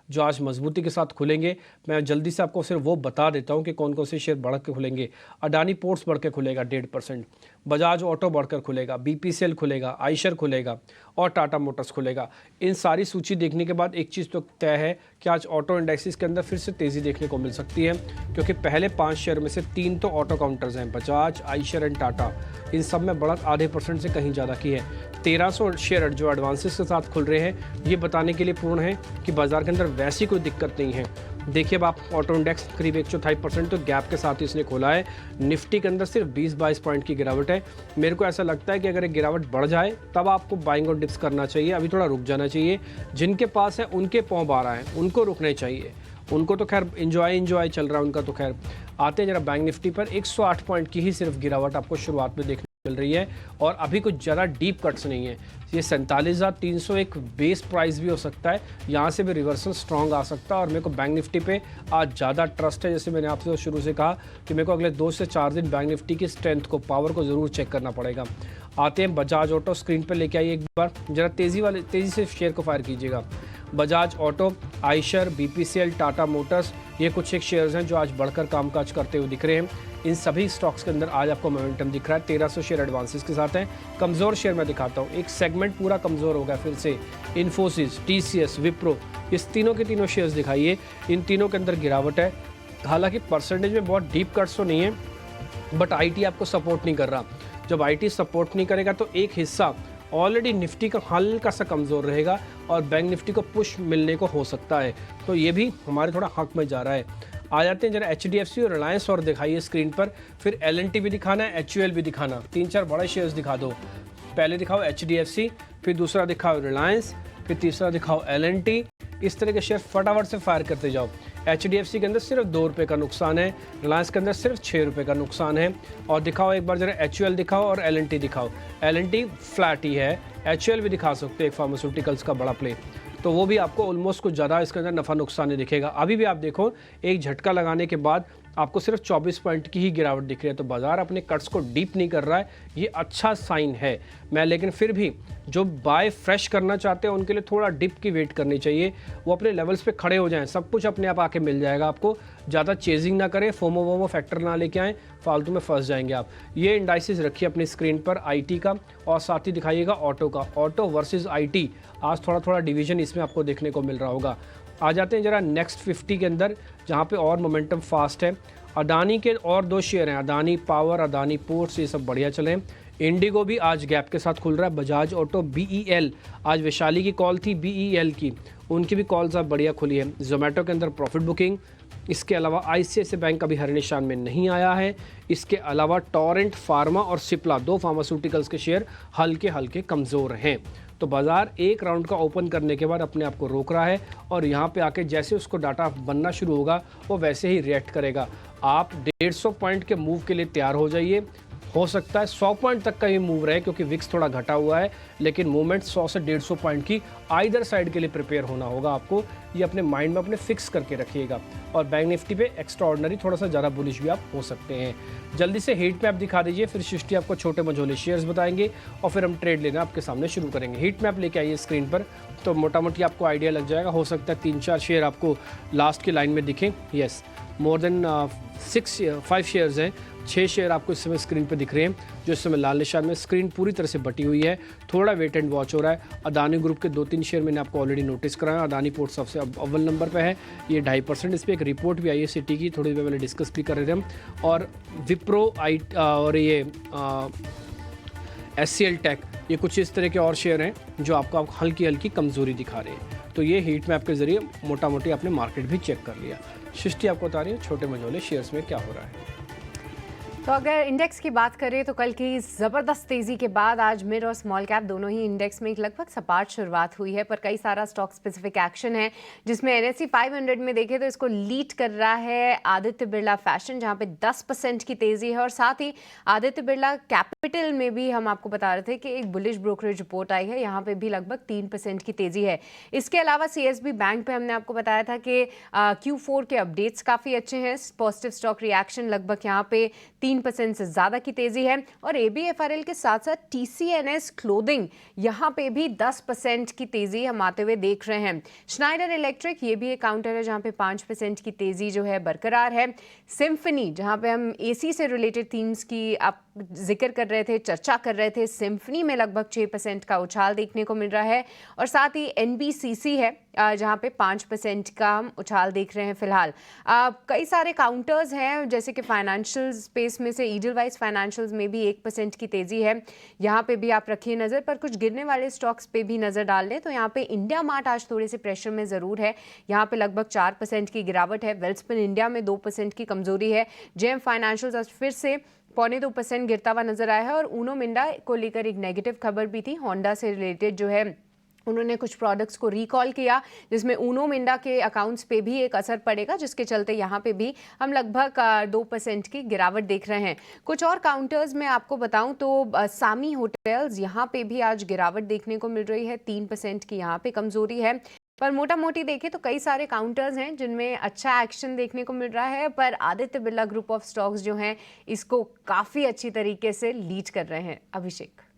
जो आज मजबूती के साथ खुलेंगे। मैं जल्दी से आपको सिर्फ वो बता देता हूँ कि कौन कौन से शेयर बढ़ के खुलेंगे। अडानी पोर्ट्स बढ़ के खुलेगा 1.5%, बजाज ऑटो बढ़कर खुलेगा, बीपीसीएल खुलेगा, आइशर खुलेगा और टाटा मोटर्स खुलेगा। इन सारी सूची देखने के बाद एक चीज़ तो तय है कि आज ऑटो इंडेक्सेस के अंदर फिर से तेज़ी देखने को मिल सकती है, क्योंकि पहले 5 शेयर में से 3 तो ऑटो काउंटर्स हैं, बजाज, आइशर एंड टाटा। इन सब में बढ़त आधे % से कहीं ज़्यादा की है। 1300 शेयर जो एडवांसेस के साथ खुल रहे हैं, ये बताने के लिए पूर्ण है कि बाजार के अंदर वैसी कोई दिक्कत नहीं है। देखिए अब आप ऑटो इंडेक्स करीब 1.4% तो गैप के साथ ही इसने खोला है। निफ्टी के अंदर सिर्फ 20-22 पॉइंट की गिरावट है। मेरे को ऐसा लगता है कि अगर एक गिरावट बढ़ जाए तब आपको बाइंग और डिप्स करना चाहिए, अभी थोड़ा रुक जाना चाहिए। जिनके पास है उनके पाँव 12 हैं, उनको रुकने चाहिए। उनको तो खैर इंजॉय चल रहा है उनका। तो खैर आते हैं जरा बैंक निफ्टी पर। 108 पॉइंट की ही सिर्फ गिरावट आपको शुरुआत में देखने मिल रही है और अभी कुछ ज़्यादा डीप कट्स नहीं है। ये 47,301 बेस प्राइस भी हो सकता है, यहाँ से भी रिवर्सल स्ट्रॉन्ग आ सकता है। और मेरे को बैंक निफ्टी पे आज ज़्यादा ट्रस्ट है। जैसे मैंने आपसे शुरू से कहा कि मेरे को अगले 2 से 4 दिन बैंक निफ्टी की स्ट्रेंथ को, पावर को ज़रूर चेक करना पड़ेगा। आते हैं बजाज ऑटो, स्क्रीन पर लेके आइए एक बार, ज़रा तेज़ी से शेयर को फायर कीजिएगा। Bajaj auto, Eicher, BPCL, Tata Motors, ये कुछ एक शेयर्स हैं जो आज बढ़कर कामकाज करते हुए दिख रहे हैं। इन सभी स्टॉक्स के अंदर आज आपको मोमेंटम दिख रहा है। 1300 शेयर एडवांसेस के साथ हैं। कमज़ोर शेयर मैं दिखाता हूँ, एक सेगमेंट पूरा कमज़ोर हो गया फिर से। इन्फोसिस, टीसीएस, विप्रो, इस तीनों के तीनों शेयर्स दिखाइए। इन तीनों के अंदर गिरावट है। हालांकि परसेंटेज में बहुत डीप कट्स तो नहीं है, बट आईटी आपको सपोर्ट नहीं कर रहा। जब आईटी सपोर्ट नहीं करेगा तो एक हिस्सा ऑलरेडी निफ्टी का हल्का सा कमज़ोर रहेगा और बैंक निफ्टी को पुश मिलने को हो सकता है। तो ये भी हमारे थोड़ा हक में जा रहा है। आ जाते हैं जरा एचडीएफसी और रिलायंस और दिखाइए स्क्रीन पर। फिर एलएनटी भी दिखाना है, एचयूएल भी दिखाना। 3-4 बड़े शेयर्स दिखा दो। पहले दिखाओ एचडीएफसी, फिर दूसरा दिखाओ रिलायंस, फिर तीसरा दिखाओ एलएनटी। इस तरह के शेयर फटाफट से फायर करते जाओ। एचडीएफसी के अंदर सिर्फ 2 रुपये का नुकसान है, रिलायंस के अंदर सिर्फ 6 रुपये का नुकसान है। और दिखाओ एक बार जरा एचयूएल दिखाओ और एलएनटी दिखाओ। एलएनटी फ्लैट ही है, एचयूएल भी दिखा सकते हो, एक फार्मास्यूटिकल्स का बड़ा प्ले, तो वो भी आपको ऑलमोस्ट कुछ ज़्यादा इसके अंदर नफ़ा नुकसान नहीं दिखेगा। अभी भी आप देखो एक झटका लगाने के बाद आपको सिर्फ 24 पॉइंट की ही गिरावट दिख रही है। तो बाजार अपने कट्स को डीप नहीं कर रहा है, ये अच्छा साइन है। मैं लेकिन फिर भी जो बाय फ्रेश करना चाहते हैं उनके लिए थोड़ा डिप की वेट करनी चाहिए। वो अपने लेवल्स पे खड़े हो जाएं, सब कुछ अपने आप आके मिल जाएगा आपको। ज़्यादा चेजिंग ना करें, फोमो वोमो फैक्टर ना लेके आएँ, फालतू में फंस जाएंगे आप। ये इंडाइसिस रखिए अपनी स्क्रीन पर आईटी का, और साथ ही दिखाइएगा ऑटो का। ऑटो वर्सेस आईटी आज थोड़ा थोड़ा डिवीजन इसमें आपको देखने को मिल रहा होगा। आ जाते हैं जरा नेक्स्ट 50 के अंदर, जहाँ पे और मोमेंटम फास्ट है। अडानी के और 2 शेयर हैं, अडानी पावर, अडानी पोर्ट्स, ये सब बढ़िया चले। इंडिगो भी आज गैप के साथ खुल रहा है। बजाज ऑटो, बीईएल, आज वैशाली की कॉल थी बीईएल की, उनकी भी कॉल्स अब बढ़िया खुली है। जोमेटो के अंदर प्रॉफिट बुकिंग। इसके अलावा आईसीआईसीआई बैंक अभी हर निशान में नहीं आया है। इसके अलावा टोरेंट फार्मा और सिप्ला, 2 फार्मास्यूटिकल्स के शेयर हल्के हल्के कमज़ोर हैं। तो बाजार एक राउंड का ओपन करने के बाद अपने आप को रोक रहा है और यहाँ पे आके जैसे उसको डाटा बनना शुरू होगा वो वैसे ही रिएक्ट करेगा। आप 150 पॉइंट के मूव के लिए तैयार हो जाइए। हो सकता है 100 पॉइंट तक का ही मूव रहे, क्योंकि विक्स थोड़ा घटा हुआ है, लेकिन मूवमेंट 100 से 150 पॉइंट की आइदर साइड के लिए प्रिपेयर होना होगा आपको। ये अपने माइंड में अपने फिक्स करके रखिएगा। और बैंक निफ्टी पे एक्स्ट्रा ऑर्डिनरी थोड़ा सा ज़्यादा बुलिश भी आप हो सकते हैं। जल्दी से हीट मैप दिखा दीजिए, फिर सृष्टि आपको छोटे मझोले शेयर्स बताएंगे और फिर हम ट्रेड लेना आपके सामने शुरू करेंगे। हीट मैप लेके आइए स्क्रीन पर, तो मोटा मोटी आपको आइडिया लग जाएगा। हो सकता है 3-4 शेयर आपको लास्ट की लाइन में दिखें। येस, मोर देन 5 शेयर्स हैं, 6 शेयर आपको इस समय स्क्रीन पे दिख रहे हैं, जो इस समय लाल निशान में। स्क्रीन पूरी तरह से बटी हुई है, थोड़ा वेट एंड वॉच हो रहा है। अदानी ग्रुप के 2-3 शेयर मैंने आपको ऑलरेडी नोटिस कराया। अदानी पोर्ट सबसे अव्वल नंबर पे है, ये 2.5%। इस पर एक रिपोर्ट भी आई है सिटी की, थोड़ी देर पहले डिस्कस भी कर रहे थे हम। और विप्रो और ये एचसीएल टेक, ये कुछ इस तरह के और शेयर हैं जो आपको हल्की हल्की कमज़ोरी दिखा रहे हैं। तो ये हीट मैप के जरिए मोटा मोटी आपने मार्केट भी चेक कर लिया। सृष्टि आपको बता रही है छोटे मझोले शेयर्स में क्या हो रहा है। तो अगर इंडेक्स की बात करें तो कल की ज़बरदस्त तेज़ी के बाद आज मिड और स्मॉल कैप दोनों ही इंडेक्स में एक लगभग सपाट शुरुआत हुई है, पर कई सारा स्टॉक स्पेसिफिक एक्शन है, जिसमें एनएसई 500 में देखें तो इसको लीड कर रहा है आदित्य बिरला फैशन, जहां पे 10% की तेज़ी है। और साथ ही आदित्य बिरला कैपिटल में भी हम आपको बता रहे थे कि एक बुलिश ब्रोकरेज रिपोर्ट आई है, यहाँ पे भी लगभग 3% की तेज़ी है। इसके अलावा सीएसबी बैंक पे हमने आपको बताया था कि Q4 के अपडेट्स काफ़ी अच्छे हैं, पॉजिटिव स्टॉक रिएक्शन लगभग यहाँ पे 3% से ज़्यादा की तेज़ी है। और ABFRL के साथ साथ TCNS क्लोथिंग, यहाँ पे भी 10% की तेज़ी हम आते हुए देख रहे हैं। श्नाइडर इलेक्ट्रिक, ये भी एक काउंटर है जहाँ पे 5% की तेज़ी जो है बरकरार है। सिम्फनी, जहाँ पे हम AC से रिलेटेड थीम्स की आप जिक्र कर रहे थे, चर्चा कर रहे थे, सिम्फनी में लगभग 6% का उछाल देखने को मिल रहा है। और साथ ही NBCC है जहाँ पे 5% का हम उछाल देख रहे हैं फिलहाल। कई सारे काउंटर्स हैं, जैसे कि फाइनेंशियल स्पेस में से ईडलवाइज फाइनेंशियल्स में भी 1% की तेज़ी है, यहाँ पे भी आप रखिए नज़र। पर कुछ गिरने वाले स्टॉक्स पे भी नज़र डाल लें तो यहाँ पे इंडिया मार्ट आज थोड़े से प्रेशर में ज़रूर है, यहाँ पे लगभग 4% की गिरावट है। वेल्सपन इंडिया में 2% की कमजोरी है। JM फाइनेंशियल्स आज फिर से 0.25% गिरता हुआ नजर आया है। और ऊनो मिंडा को लेकर एक नेगेटिव खबर भी थी, होंडा से रिलेटेड जो है उन्होंने कुछ प्रोडक्ट्स को रिकॉल किया, जिसमें ऊनो मिंडा के अकाउंट्स पे भी एक असर पड़ेगा, जिसके चलते यहाँ पे भी हम लगभग 2% की गिरावट देख रहे हैं। कुछ और काउंटर्स में आपको बताऊं तो सामी होटल्स, यहाँ पे भी आज गिरावट देखने को मिल रही है, 3% की यहाँ पे कमजोरी है। पर मोटा मोटी देखें तो कई सारे काउंटर्स हैं जिनमें अच्छा एक्शन देखने को मिल रहा है, पर Aditya Birla group of stocks जो हैं इसको काफ़ी अच्छी तरीके से लीड कर रहे हैं। अभिषेक।